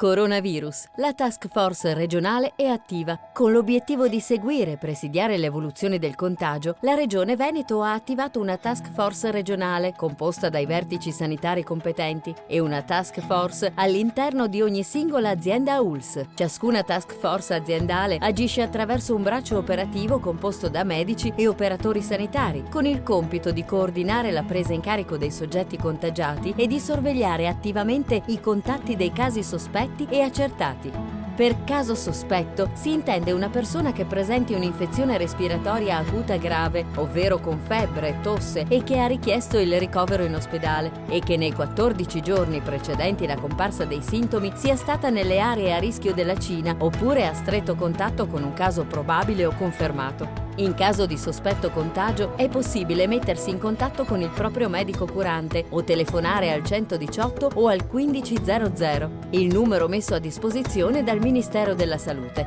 Coronavirus. La task force regionale è attiva. Con l'obiettivo di seguire e presidiare l'evoluzione del contagio, la Regione Veneto ha attivato una task force regionale composta dai vertici sanitari competenti e una task force all'interno di ogni singola azienda ULSS. Ciascuna task force aziendale agisce attraverso un braccio operativo composto da medici e operatori sanitari, con il compito di coordinare la presa in carico dei soggetti contagiati e di sorvegliare attivamente i contatti dei casi sospetti e accertati. Per caso sospetto si intende una persona che presenti un'infezione respiratoria acuta grave, ovvero con febbre, tosse e che ha richiesto il ricovero in ospedale e che nei 14 giorni precedenti la comparsa dei sintomi sia stata nelle aree a rischio della Cina oppure a stretto contatto con un caso probabile o confermato. In caso di sospetto contagio è possibile mettersi in contatto con il proprio medico curante o telefonare al 118 o al 1500, il numero messo a disposizione dal Ministero della Salute.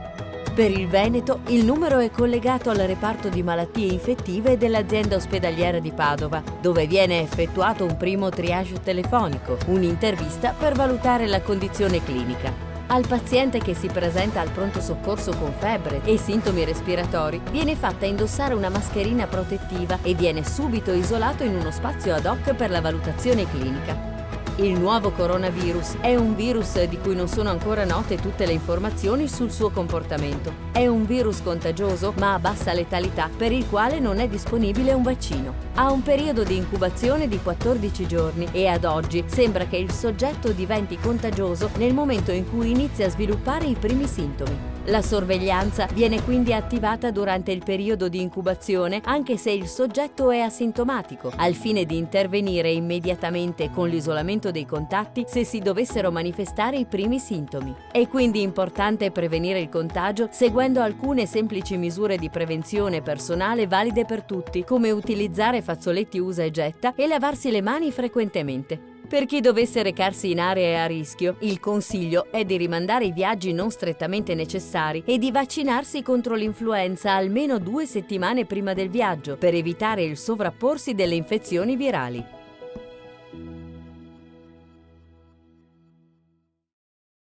Per il Veneto il numero è collegato al reparto di malattie infettive dell'azienda ospedaliera di Padova, dove viene effettuato un primo triage telefonico, un'intervista per valutare la condizione clinica. Al paziente che si presenta al pronto soccorso con febbre e sintomi respiratori viene fatta indossare una mascherina protettiva e viene subito isolato in uno spazio ad hoc per la valutazione clinica. Il nuovo coronavirus è un virus di cui non sono ancora note tutte le informazioni sul suo comportamento. È un virus contagioso ma a bassa letalità per il quale non è disponibile un vaccino. Ha un periodo di incubazione di 14 giorni e ad oggi sembra che il soggetto diventi contagioso nel momento in cui inizia a sviluppare i primi sintomi. La sorveglianza viene quindi attivata durante il periodo di incubazione anche se il soggetto è asintomatico, al fine di intervenire immediatamente con l'isolamento dei contatti se si dovessero manifestare i primi sintomi. È quindi importante prevenire il contagio seguendo alcune semplici misure di prevenzione personale valide per tutti, come utilizzare fazzoletti usa e getta e lavarsi le mani frequentemente. Per chi dovesse recarsi in aree a rischio, il consiglio è di rimandare i viaggi non strettamente necessari e di vaccinarsi contro l'influenza almeno 2 settimane prima del viaggio per evitare il sovrapporsi delle infezioni virali.